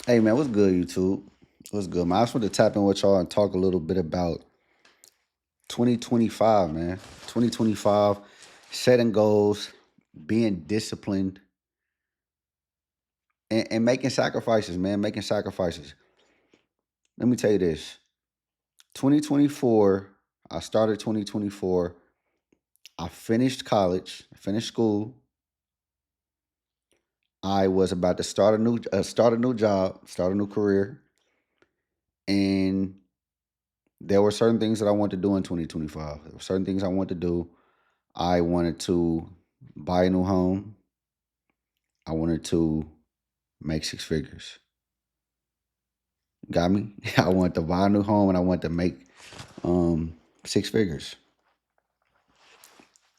Hey man, what's good, YouTube? What's good, man? I just want to tap in with y'all and talk a little bit about 2025, man. 2025, setting goals, being disciplined, and making sacrifices, man. Making sacrifices. Let me tell you this 2024, I started 2024. I finished college, finished school. I was about to start a new job, start a new career, and there were certain things that I wanted to do in 2025. There were certain things I wanted to do. I wanted to buy a new home. I wanted to make six figures. Got me? I wanted to buy a new home and I wanted to make um, six figures.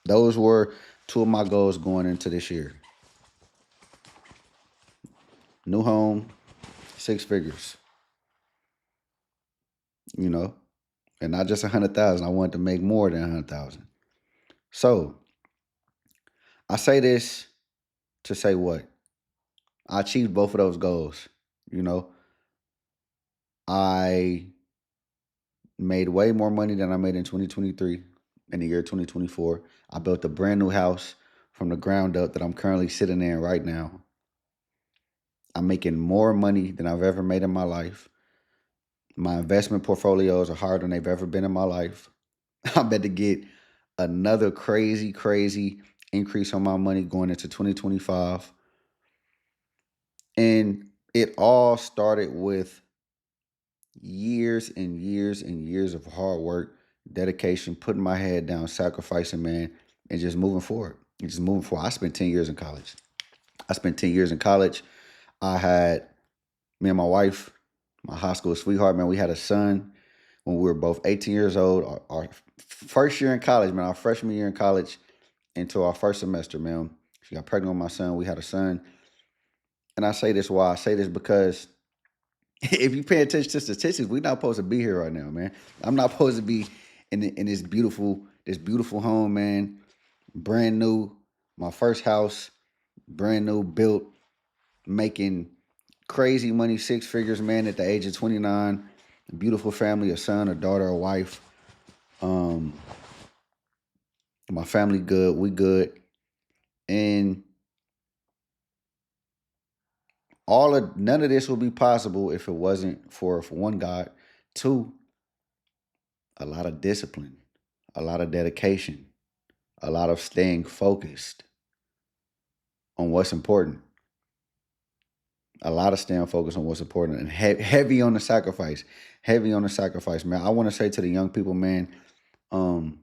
Those were two of my goals going into this year. New home, six figures, you know, and not just 100,000. I wanted to make more than 100,000. So I say this to say what? I achieved both of those goals. You know, I made way more money than I made in 2023 in the year 2024. I built a brand new house from the ground up that I'm currently sitting in right now. I'm making more money than I've ever made in my life. My investment portfolios are higher than they've ever been in my life. I'm about to get another crazy, crazy increase on my money going into 2025. And it all started with years and years and years of hard work, dedication, putting my head down, sacrificing, man, and just moving forward. And just moving forward. I spent 10 years in college. I spent 10 years in college. I had me and my wife, my high school sweetheart, man, we had a son when we were both 18 years old. Our first year in college, man, our freshman year in college into our first semester, man. She got pregnant with my son. We had a son. And I say this why? I say this because if you pay attention to statistics, we're not supposed to be here right now, man. I'm not supposed to be in this beautiful home, man. Brand new, my first house, brand new, built, making crazy money, six figures, man. At the age of 29, a beautiful family, a son, a daughter, a wife. Um, my family good, we good, and all of none of this would be possible if it wasn't for one God, two, a lot of discipline, a lot of dedication, a lot of staying focused on what's important, a lot of staying focused on what's important, and heavy on the sacrifice, heavy on the sacrifice, man. I want to say to the young people, man, um,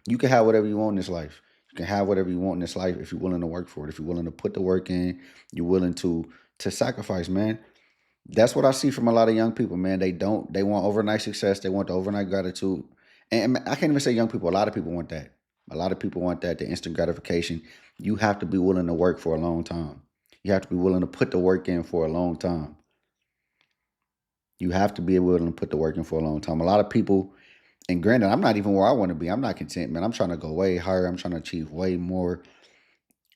you can have whatever you want in this life. You can have whatever you want in this life if you're willing to work for it. If you're willing to put the work in, you're willing to sacrifice, man. That's what I see from a lot of young people, man. They want overnight success. They want the overnight gratitude. And I can't even say young people. A lot of people want that. A lot of people want that, the instant gratification. You have to be willing to work for a long time. You have to be willing to put the work in for a long time. You have to be willing to put the work in for a long time. A lot of people, and granted, I'm not even where I want to be. I'm not content, man. I'm trying to go way higher. I'm trying to achieve way more.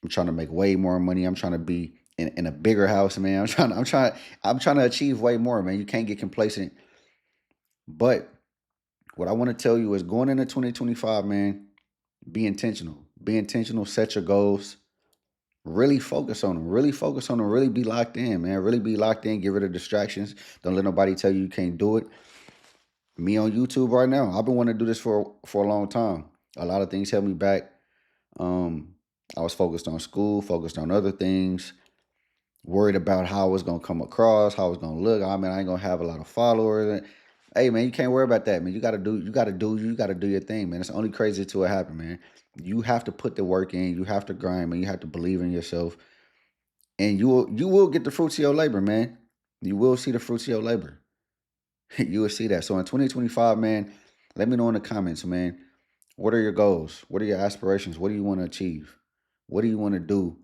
I'm trying to make way more money. I'm trying to be in a bigger house, man. I'm trying to achieve way more, man. You can't get complacent. But what I want to tell you is going into 2025, man, be intentional. Be intentional, set your goals, really focus on them. Really focus on them. Really be locked in, man. Really be locked in. Get rid of distractions. Don't let nobody tell you you can't do it. Me on YouTube right now, I've been wanting to do this for a long time. A lot of things held me back. Um, I was focused on school, focused on other things, worried about how I was gonna come across, how I was gonna look. I mean, I ain't gonna have a lot of followers. Hey man, you can't worry about that, man. You gotta do your thing, man. It's only crazy till it happen, man. You have to put the work in, you have to grind, man. You have to believe in yourself. And you will get the fruits of your labor, man. You will see the fruits of your labor. You will see that. So in 2025, man, let me know in the comments, man. What are your goals? What are your aspirations? What do you want to achieve? What do you want to do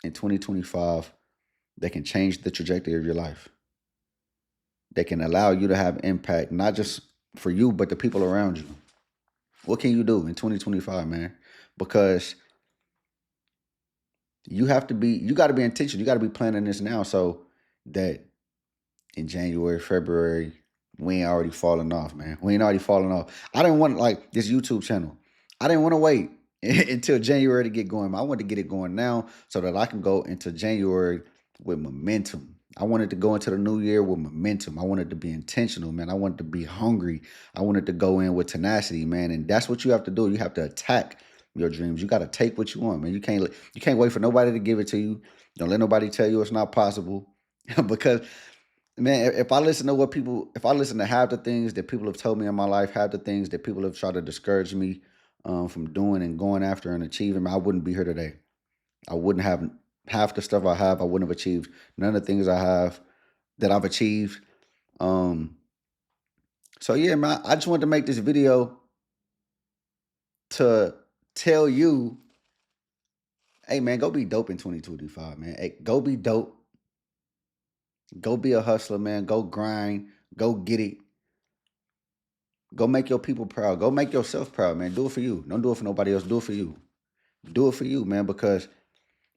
in 2025 that can change the trajectory of your life? That can allow you to have impact, not just for you, but the people around you. What can you do in 2025, man? Because you got to be intentional. You got to be planning this now so that in January, February, we ain't already falling off, man. We ain't already falling off. I didn't want like this YouTube channel. I didn't want to wait until January to get going. I wanted to get it going now so that I can go into January with momentum. I wanted to go into the new year with momentum. I wanted to be intentional, man. I wanted to be hungry. I wanted to go in with tenacity, man. And that's what you have to do. You have to attack your dreams. You got to take what you want, man. You can't wait for nobody to give it to you. Don't let nobody tell you it's not possible. Because man, if I listen to half the things that people have told me in my life, half the things that people have tried to discourage me from doing and going after and achieving, I wouldn't be here today. I wouldn't have half the stuff I have. I wouldn't have achieved none of the things I have that I've achieved. Um, so yeah, man, I just wanted to make this video to tell you, hey man, go be dope in 2025, man. Hey, go be dope. Go be a hustler, man. Go grind. Go get it. Go make your people proud. Go make yourself proud, man. Do it for you. Don't do it for nobody else. Do it for you. Do it for you, man, because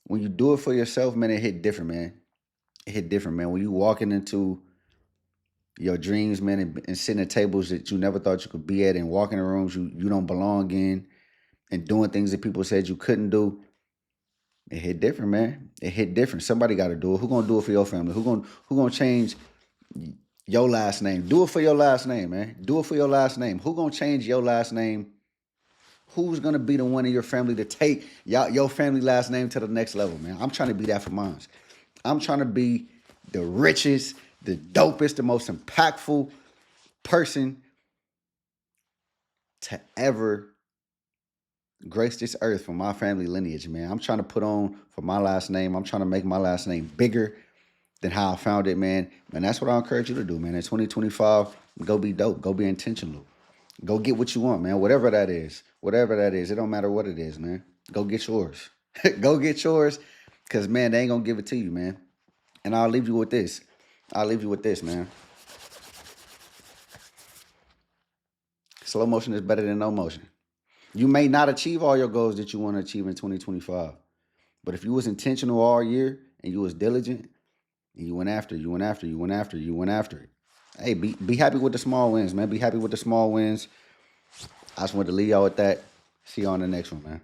when you do it for yourself, man, it hit different, man. It hit different, man. When you walking into your dreams, man, and sitting at tables that you never thought you could be at and walking in rooms you don't belong in and doing things that people said you couldn't do, it hit different, man. It hit different. Somebody got to do it. Who gonna do it for your family? Who gonna change your last name? Do it for your last name, man. Do it for your last name. Who gonna change your last name? Who's gonna be the one in your family to take your family last name to the next level, man? I'm trying to be that for mine. I'm trying to be the richest, the dopest, the most impactful person to ever grace this earth from my family lineage, man. I'm trying to put on for my last name. I'm trying to make my last name bigger than how I found it, man. And that's what I encourage you to do, man. In 2025, go be dope. Go be intentional. Go get what you want, man. Whatever that is. Whatever that is. It don't matter what it is, man. Go get yours. Go get yours. Because, man, they ain't going to give it to you, man. And I'll leave you with this. Man. Slow motion is better than no motion. You may not achieve all your goals that you want to achieve in 2025. But if you was intentional all year and you was diligent and you went after it. Hey, be happy with the small wins, man. Be happy with the small wins. I just wanted to leave y'all with that. See you on the next one, man.